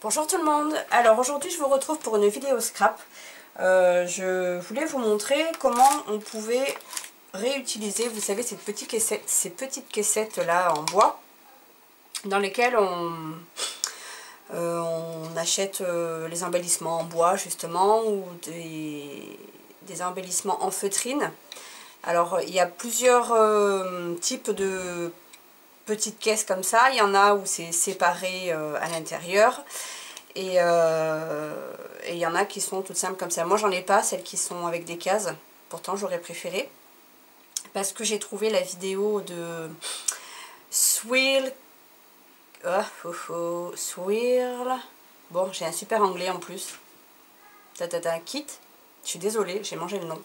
Bonjour tout le monde. Alors aujourd'hui je vous retrouve pour une vidéo scrap. Je voulais vous montrer comment on pouvait réutiliser, vous savez, ces petites caissettes là en bois dans lesquelles on achète les embellissements en bois justement, ou des embellissements en feutrine. Alors il y a plusieurs types de petites caisses comme ça. Il y en a où c'est séparé à l'intérieur, et il y en a qui sont toutes simples comme ça. Moi j'en ai pas, celles qui sont avec des cases, pourtant j'aurais préféré, parce que j'ai trouvé la vidéo de Swirl. Swirl, bon, j'ai un super anglais en plus, Kit, je suis désolée, j'ai mangé le nom.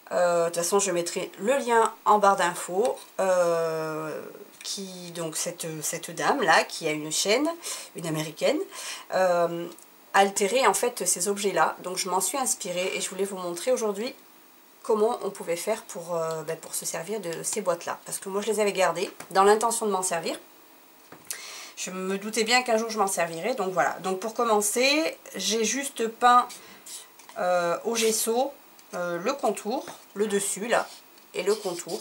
De toute façon je mettrai le lien en barre d'infos. Donc cette dame là qui a une chaîne, une américaine, altérait en fait ces objets là, donc je m'en suis inspirée et je voulais vous montrer aujourd'hui comment on pouvait faire pour se servir de ces boîtes là, parce que moi je les avais gardées dans l'intention de m'en servir. Je me doutais bien qu'un jour je m'en servirais, donc voilà. Donc pour commencer, j'ai juste peint au gesso le contour, le dessus là, et le contour,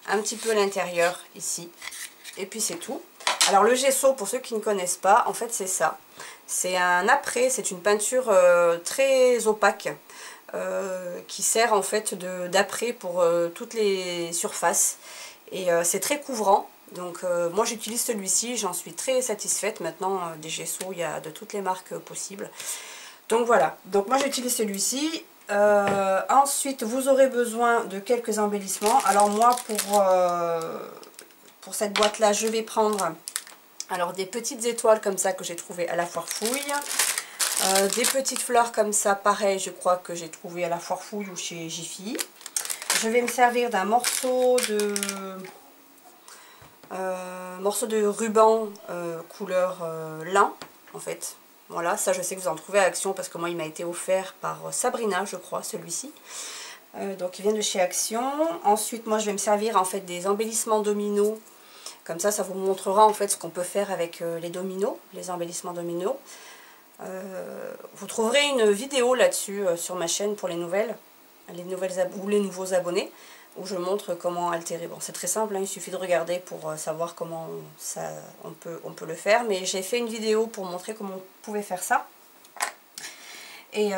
un petit peu l'intérieur ici, et puis c'est tout. Alors le gesso, pour ceux qui ne connaissent pas, en fait c'est ça. C'est un après, c'est une peinture très opaque, qui sert en fait d'après pour toutes les surfaces. Et c'est très couvrant, donc moi j'utilise celui-ci, j'en suis très satisfaite. Maintenant des gessos, il y a de toutes les marques possibles. Donc voilà, donc moi j'utilise celui-ci. Ensuite vous aurez besoin de quelques embellissements. Alors moi pour cette boîte là je vais prendre alors des petites étoiles comme ça que j'ai trouvées à la foire fouille, des petites fleurs comme ça, pareil, je crois que j'ai trouvé à la foire fouille ou chez Jiffy. Je vais me servir d'un morceau de ruban couleur lin en fait. Voilà, ça je sais que vous en trouvez à Action parce que moi il m'a été offert par Sabrina, je crois, celui-ci. Donc il vient de chez Action. Ensuite moi je vais me servir en fait des embellissements dominos. Comme ça, ça vous montrera en fait ce qu'on peut faire avec les dominos, les embellissements dominos. Vous trouverez une vidéo là-dessus sur ma chaîne pour les nouveaux abonnés, où je montre comment altérer. Bon, c'est très simple, hein, il suffit de regarder pour savoir comment on peut le faire. Mais j'ai fait une vidéo pour montrer comment on pouvait faire ça. Et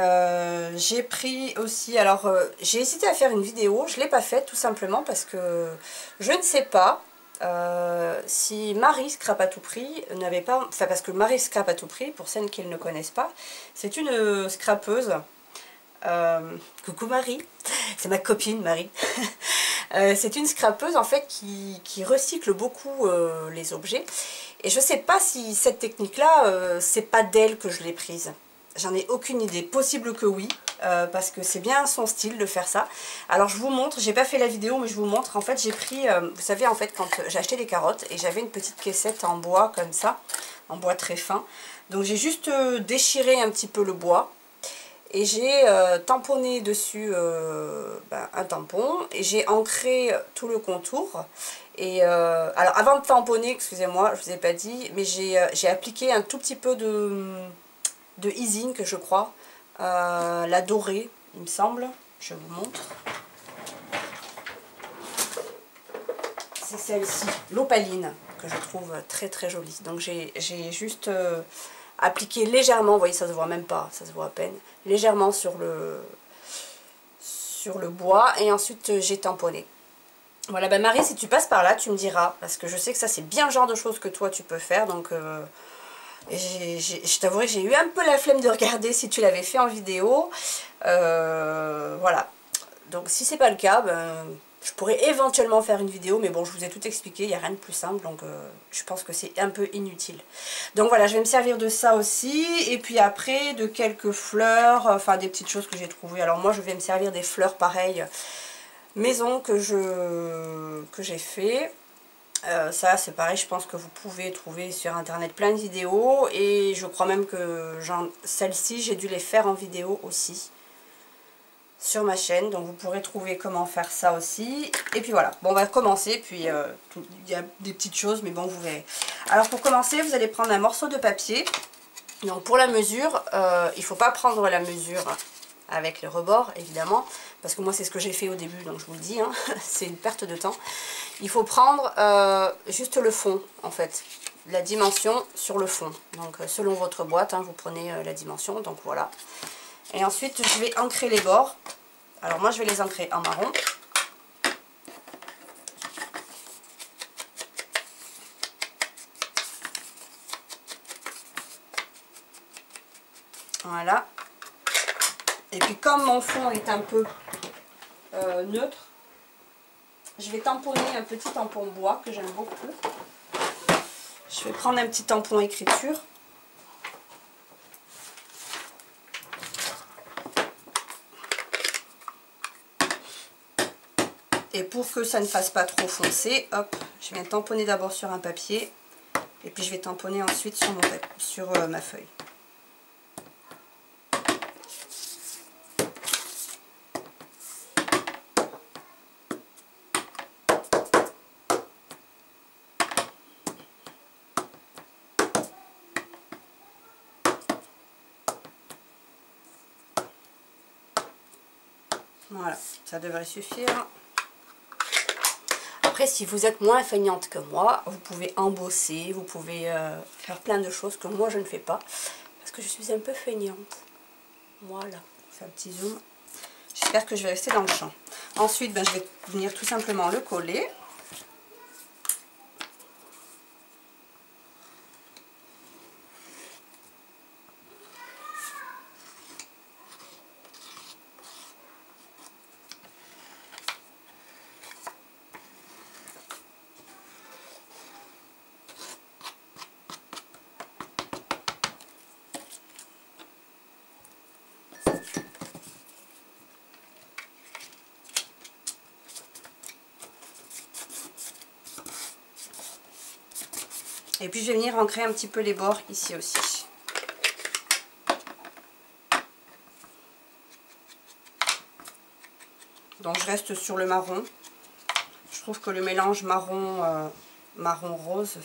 j'ai pris aussi, alors j'ai hésité à faire une vidéo, je ne l'ai pas faite tout simplement parce que je ne sais pas si Marie Scrap à tout prix n'avait pas, enfin parce que Marie Scrap à tout prix, pour celles qui ne le connaissent pas, c'est une scrapeuse. Coucou Marie, c'est ma copine Marie. C'est une scrapeuse en fait qui recycle beaucoup les objets. Et je sais pas si cette technique là, c'est pas d'elle que je l'ai prise. J'en ai aucune idée, possible que oui, parce que c'est bien son style de faire ça. Alors je vous montre, j'ai pas fait la vidéo mais je vous montre. En fait j'ai pris, vous savez en fait quand j'ai acheté des carottes et j'avais une petite caissette en bois comme ça, en bois très fin. Donc j'ai juste déchiré un petit peu le bois. Et j'ai tamponné dessus un tampon et j'ai ancré tout le contour. Et alors avant de tamponner, excusez-moi, je vous ai pas dit, mais j'ai appliqué un tout petit peu de Easing, je crois, la dorée, il me semble. Je vous montre. C'est celle-ci, l'opaline, que je trouve très très jolie. Donc j'ai juste appliqué légèrement, vous voyez, ça se voit même pas, ça se voit à peine, légèrement sur le bois, et ensuite j'ai tamponné. Voilà, ben Marie, si tu passes par là, tu me diras, parce que je sais que ça c'est bien le genre de choses que toi tu peux faire, donc je t'avouerai que j'ai eu un peu la flemme de regarder si tu l'avais fait en vidéo. Voilà, donc si c'est pas le cas, ben, je pourrais éventuellement faire une vidéo, mais bon, je vous ai tout expliqué, il n'y a rien de plus simple, donc je pense que c'est un peu inutile. Donc voilà, je vais me servir de ça aussi, et puis après de quelques fleurs, enfin des petites choses que j'ai trouvées. Alors moi je vais me servir des fleurs pareilles, maison, que j'ai fait. Ça c'est pareil, je pense que vous pouvez trouver sur internet plein de vidéos, et je crois même que celles-ci j'ai dû les faire en vidéo aussi. sur ma chaîne, donc vous pourrez trouver comment faire ça aussi. Et puis voilà, bon on va commencer, puis il y a des petites choses, mais bon vous verrez. Alors pour commencer, vous allez prendre un morceau de papier. Donc pour la mesure, il ne faut pas prendre la mesure avec le rebord évidemment, parce que moi c'est ce que j'ai fait au début, donc je vous le dis, hein, c'est une perte de temps. Il faut prendre juste le fond en fait, la dimension sur le fond. Donc selon votre boîte, hein, vous prenez la dimension, donc voilà. Et ensuite je vais ancrer les bords. Alors moi je vais les ancrer en marron. Voilà. Et puis comme mon fond est un peu neutre, je vais tamponner un petit tampon bois que j'aime beaucoup. Je vais prendre un petit tampon écriture. Et pour que ça ne fasse pas trop foncé, hop, je viens tamponner d'abord sur un papier. Et puis je vais tamponner ensuite sur ma feuille. Voilà, ça devrait suffire. Après, si vous êtes moins feignante que moi, vous pouvez embosser, vous pouvez faire plein de choses que moi je ne fais pas. Parce que je suis un peu feignante. Voilà, c'est un petit zoom. J'espère que je vais rester dans le champ. Ensuite, ben, je vais venir tout simplement le coller. Et puis je vais venir ancrer un petit peu les bords ici aussi. Donc je reste sur le marron. Je trouve que le mélange marron, marron rose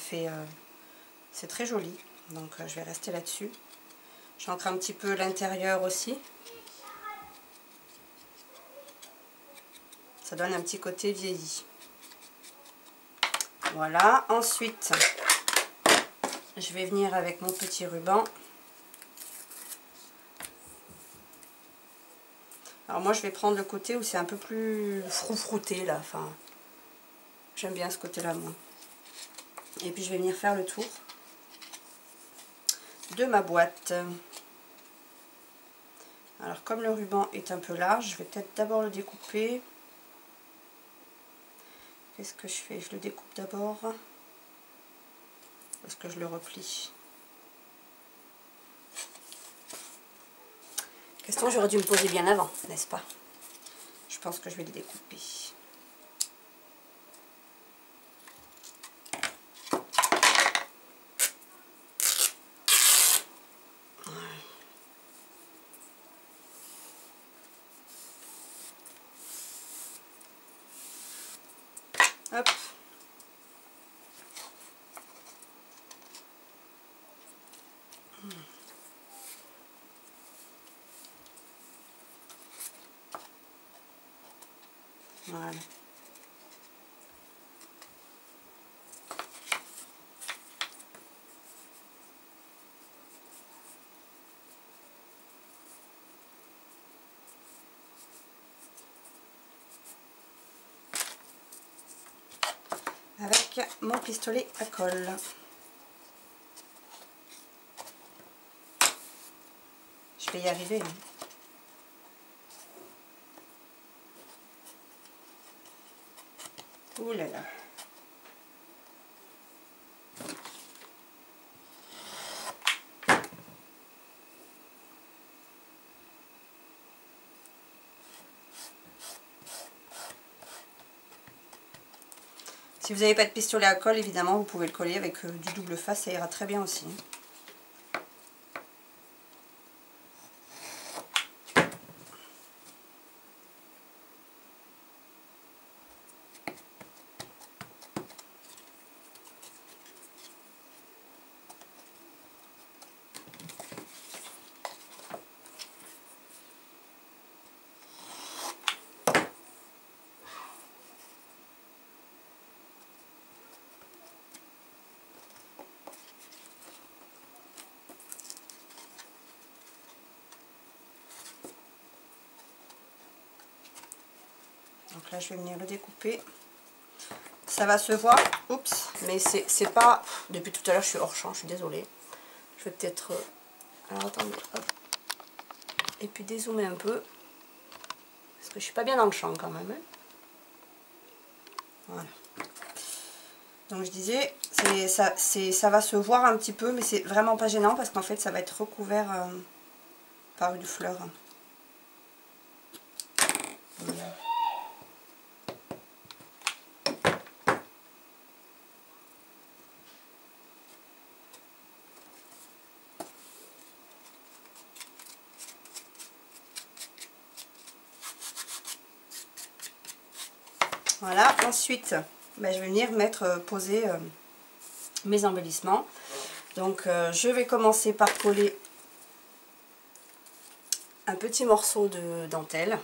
c'est très joli. Donc je vais rester là-dessus. J'ancre un petit peu l'intérieur aussi. Ça donne un petit côté vieilli. Voilà. Ensuite, je vais venir avec mon petit ruban. Alors moi je vais prendre le côté où c'est un peu plus froufrouté là. Enfin, j'aime bien ce côté-là moi. Et puis je vais venir faire le tour de ma boîte. Alors comme le ruban est un peu large, je vais peut-être d'abord le découper. Qu'est-ce que je fais? Je le découpe d'abord. Parce que je le replie. Question, j'aurais dû me poser bien avant, n'est-ce pas? Je pense que je vais le découper. Hop. Voilà. Avec mon pistolet à colle. Je vais y arriver. Ouh là là. Si vous n'avez pas de pistolet à colle, évidemment, vous pouvez le coller avec du double face, ça ira très bien aussi. Donc là je vais venir le découper. Ça va se voir, oups, mais c'est pas... Depuis tout à l'heure je suis hors champ, je suis désolée. Je vais peut-être... Alors attendez, hop. Et puis dézoomer un peu. Parce que je suis pas bien dans le champ quand même. Hein. Voilà. Donc je disais, ça va se voir un petit peu, mais c'est vraiment pas gênant parce qu'en fait ça va être recouvert par une fleur. Voilà. Voilà, ensuite ben, je vais venir poser mes embellissements. Donc je vais commencer par coller un petit morceau de dentelle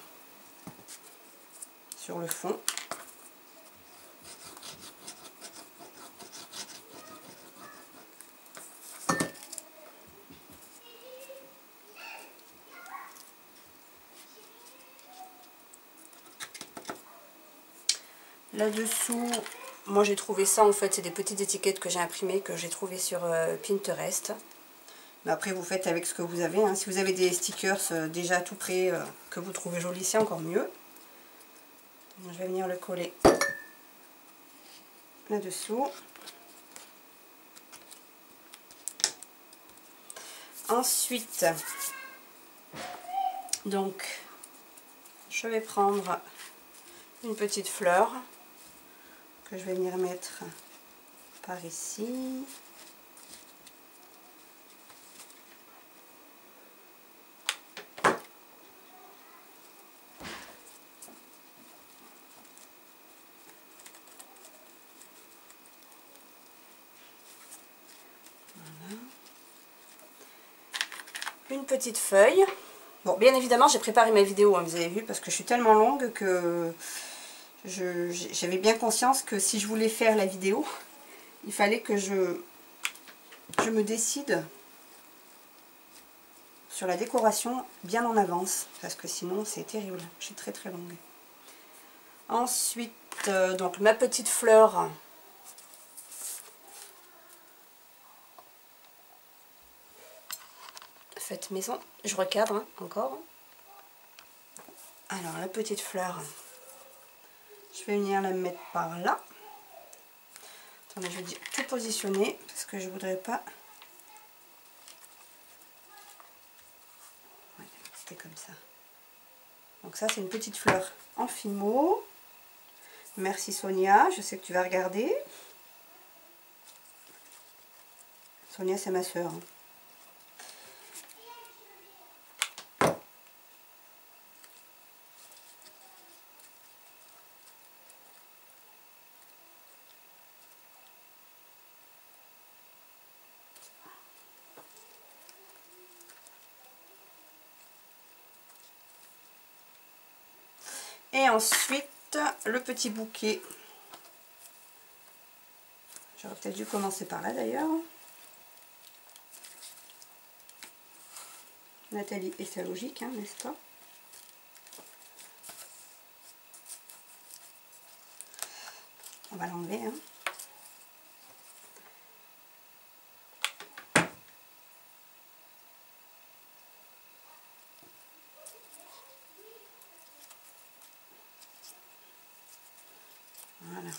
sur le fond. Là-dessous, moi j'ai trouvé ça en fait, c'est des petites étiquettes que j'ai imprimées, que j'ai trouvées sur Pinterest. Mais après vous faites avec ce que vous avez. Hein. Si vous avez des stickers déjà tout prêts, que vous trouvez jolis, c'est encore mieux. Donc, je vais venir le coller là-dessous. Ensuite, donc, je vais prendre une petite fleur que je vais venir mettre par ici. Voilà. Une petite feuille. Bon, bien évidemment, j'ai préparé ma vidéo, hein, vous avez vu, parce que je suis tellement longue que j'avais bien conscience que si je voulais faire la vidéo, il fallait que je me décide sur la décoration bien en avance, parce que sinon c'est terrible, je suis très très longue. Ensuite, donc ma petite fleur, faite maison, je recadre hein, encore. Alors la petite fleur, je vais venir la mettre par là. Attendez, je vais tout positionner parce que je voudrais pas. Ouais, c'était comme ça. Donc ça c'est une petite fleur en fimo. Merci Sonia, je sais que tu vas regarder. Sonia c'est ma soeur. Hein. Et ensuite, le petit bouquet. J'aurais peut-être dû commencer par là d'ailleurs. Nathalie, et c'est logique, hein, n'est-ce pas? On va l'enlever. Hein. Voilà.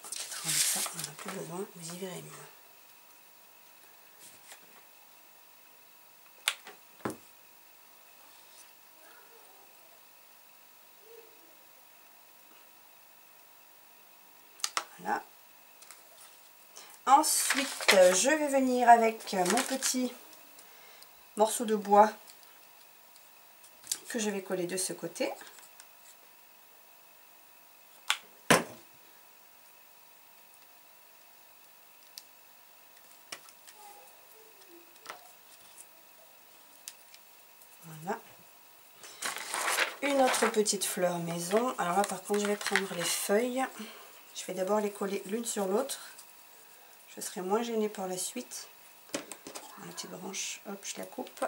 Peut-être enlever ça, on n'en a plus besoin, vous y verrez mieux. Voilà. Ensuite, je vais venir avec mon petit morceau de bois que je vais coller de ce côté. Voilà. Une autre petite fleur maison. Alors là, par contre, je vais prendre les feuilles. Je vais d'abord les coller l'une sur l'autre. Je serai moins gênée par la suite. Une petite branche, hop, je la coupe.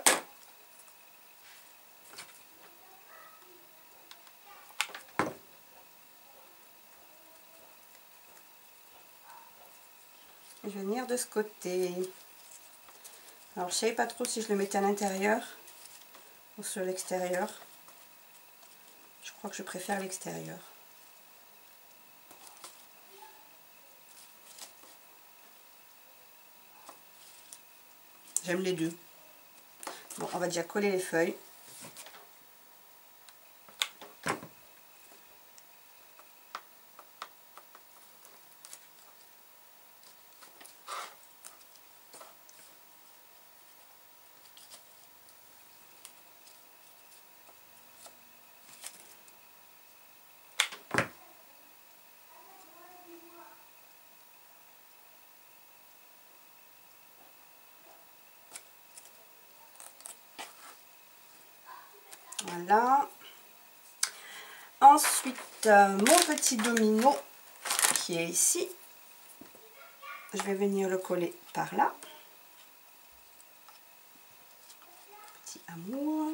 je vais venir de ce côté. Alors je ne savais pas trop si je le mettais à l'intérieur ou sur l'extérieur. Je crois que je préfère l'extérieur. J'aime les deux. Bon, on va déjà coller les feuilles. Voilà. Ensuite, mon petit domino qui est ici, je vais venir le coller par là. Petit amour.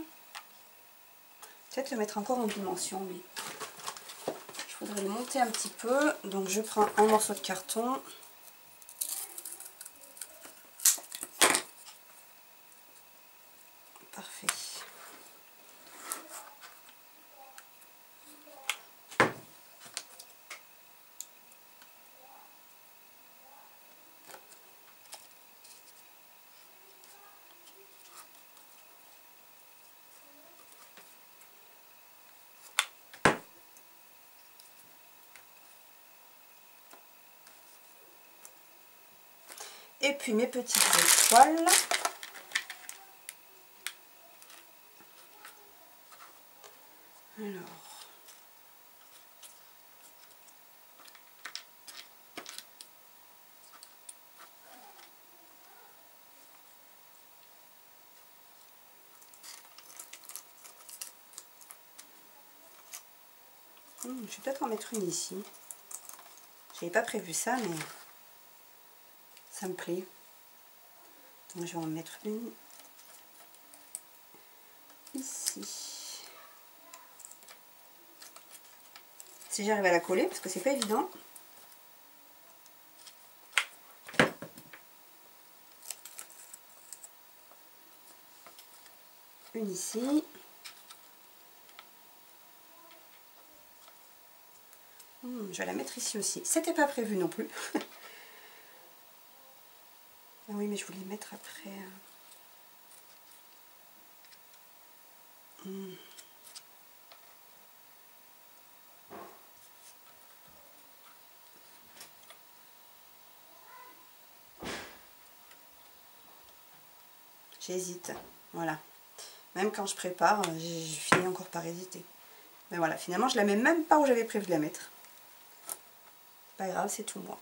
Peut-être le mettre encore en dimension, mais il faudrait le monter un petit peu. Donc je prends un morceau de carton. Parfait. Et puis mes petites étoiles. Alors. Je vais peut-être en mettre une ici. J'avais pas prévu ça, mais ça me plaît. Donc je vais en mettre une ici. Si j'arrive à la coller, parce que c'est pas évident. Une ici. Je vais la mettre ici aussi. C'était pas prévu non plus. Ah oui, mais je voulais mettre après. J'hésite. Voilà. Même quand je prépare, j'ai fini encore par hésiter. Mais voilà, finalement, je la mets même pas où j'avais prévu de la mettre. C'est pas grave, c'est tout moi.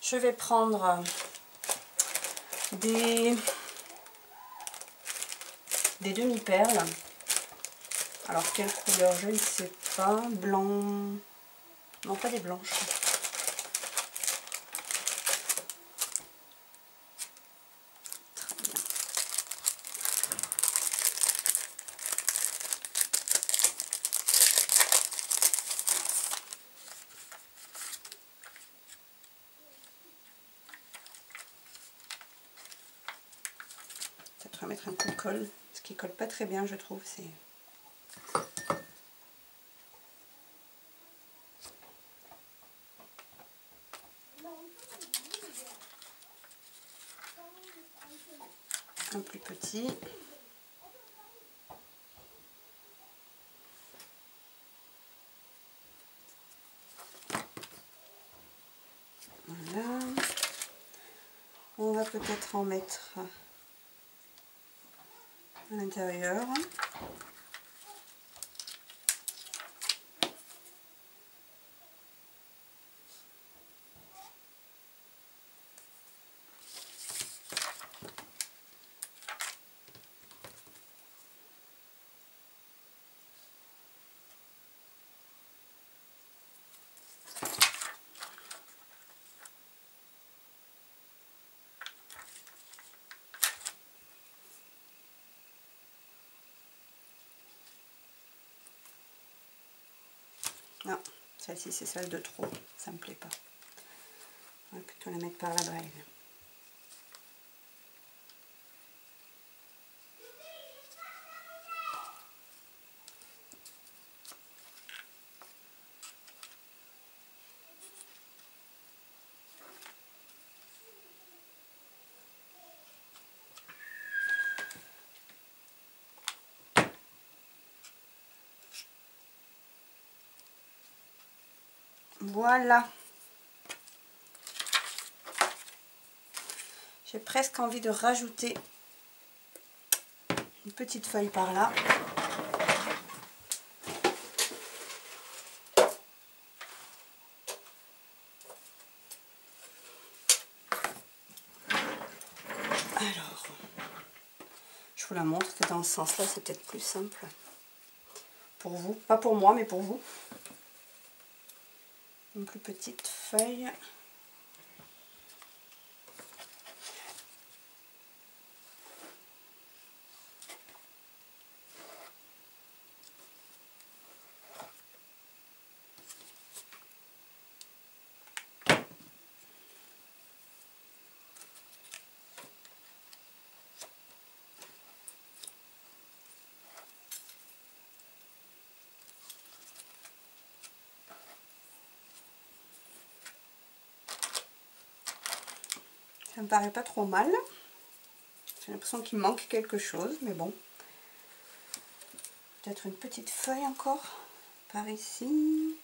Je vais prendre des demi-perles. Alors quelle couleur, je ne sais pas. Blanc. Non, pas des blanches. Très bien. Peut-être mettre un peu de colle. Ce qui colle pas très bien, je trouve, c'est... un plus petit. Voilà. On va peut-être en mettre à l'intérieur. Non, celle-ci c'est celle de trop, ça me plaît pas. On va plutôt la mettre par là-bas. Voilà. J'ai presque envie de rajouter une petite feuille par là. Alors, je vous la montre que dans ce sens-là, c'est peut-être plus simple. Pour vous, pas pour moi, mais pour vous. Une plus petite feuille. Ça me paraît pas trop mal. J'ai l'impression qu'il manque quelque chose, mais bon. Peut-être une petite feuille encore par ici.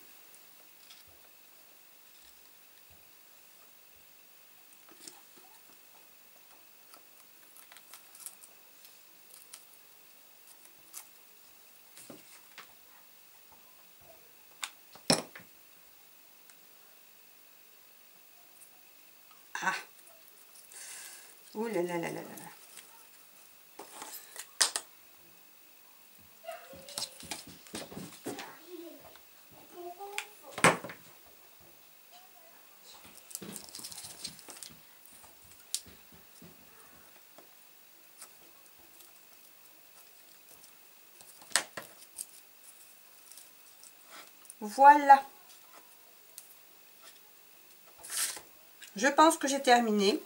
Ah! Ouh là là là là là. Voilà. Je pense que j'ai terminé.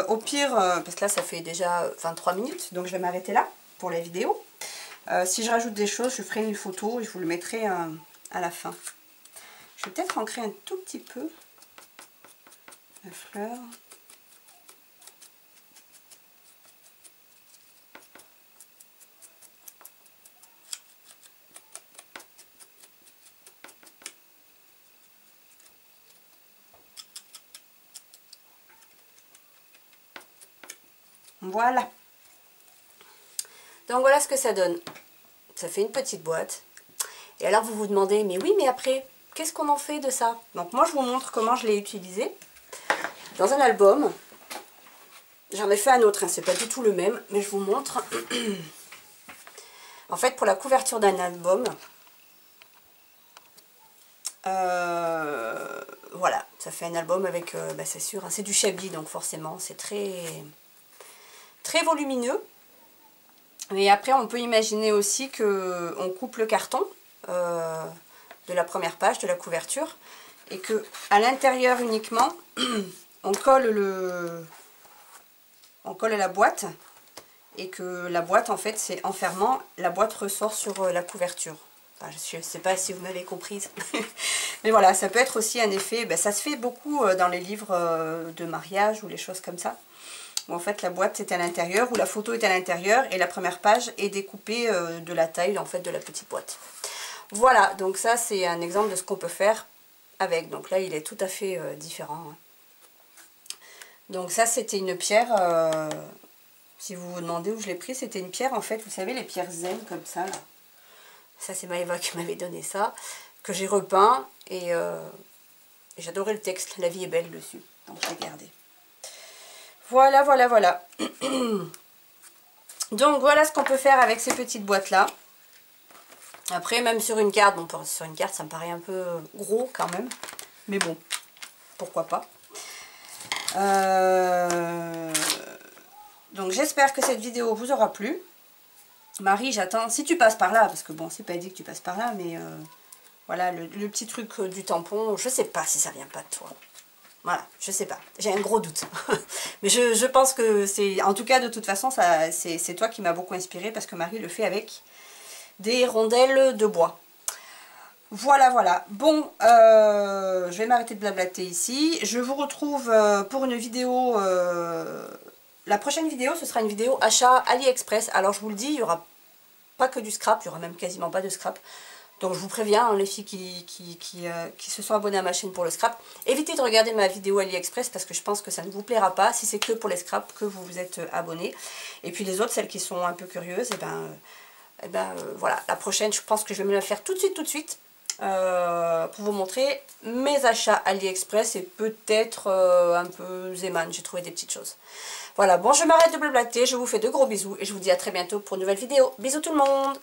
Au pire, parce que là ça fait déjà 23 minutes, donc je vais m'arrêter là pour la vidéo. Si je rajoute des choses, je ferai une photo et je vous le mettrai à la fin. Je vais peut-être ancrer un tout petit peu la fleur. Voilà. Donc voilà ce que ça donne. Ça fait une petite boîte. Et alors vous vous demandez, mais oui, mais après, qu'est-ce qu'on en fait de ça? Donc moi je vous montre comment je l'ai utilisé. Dans un album, j'en ai fait un autre, hein, c'est pas du tout le même, mais je vous montre. En fait, pour la couverture d'un album, voilà, ça fait un album avec, bah, c'est sûr, hein, c'est du Chablis, donc forcément c'est très volumineux. Et après on peut imaginer aussi que on coupe le carton de la première page, de la couverture, et que à l'intérieur uniquement on colle la boîte, et que la boîte, en fait, c'est en fermant, la boîte ressort sur la couverture. Enfin, je ne sais pas si vous m'avez comprise. Mais voilà, ça peut être aussi un effet, ben, ça se fait beaucoup dans les livres de mariage ou les choses comme ça. Où en fait la boîte est à l'intérieur, ou la photo est à l'intérieur, et la première page est découpée de la taille en fait de la petite boîte. Voilà, donc ça c'est un exemple de ce qu'on peut faire avec. Donc là il est tout à fait différent. Hein. Donc ça c'était une pierre... si vous vous demandez où je l'ai pris, c'était une pierre, en fait, vous savez, les pierres zen, comme ça, là. Ça, c'est Maëva qui m'avait donné ça, que j'ai repeint, et j'adorais le texte, la vie est belle dessus, donc je l'ai gardé. Voilà, voilà, voilà. Donc, voilà ce qu'on peut faire avec ces petites boîtes-là. Après, même sur une carte, bon, sur une carte, ça me paraît un peu gros, quand même, mais bon, pourquoi pas. Donc j'espère que cette vidéo vous aura plu. Marie, j'attends, si tu passes par là, parce que bon, c'est pas dit que tu passes par là, mais Voilà, le petit truc du tampon, je sais pas si ça vient pas de toi. Voilà, je sais pas, j'ai un gros doute. Mais je pense que c'est... En tout cas, de toute façon, c'est toi qui m'as beaucoup inspiré parce que Marie le fait avec des rondelles de bois. Voilà, voilà. Bon, je vais m'arrêter de blablater ici. Je vous retrouve pour une vidéo... la prochaine vidéo, ce sera une vidéo achat AliExpress. Alors, je vous le dis, il n'y aura pas que du scrap, il n'y aura même quasiment pas de scrap. Donc je vous préviens, hein, les filles qui se sont abonnées à ma chaîne pour le scrap, évitez de regarder ma vidéo AliExpress parce que je pense que ça ne vous plaira pas si c'est que pour les scraps que vous vous êtes abonnés. Et puis les autres, celles qui sont un peu curieuses, voilà, la prochaine, je pense que je vais me la faire tout de suite, pour vous montrer mes achats AliExpress et peut-être un peu Zeman, j'ai trouvé des petites choses. Voilà, bon, je m'arrête de blablater, je vous fais de gros bisous et je vous dis à très bientôt pour une nouvelle vidéo. Bisous tout le monde!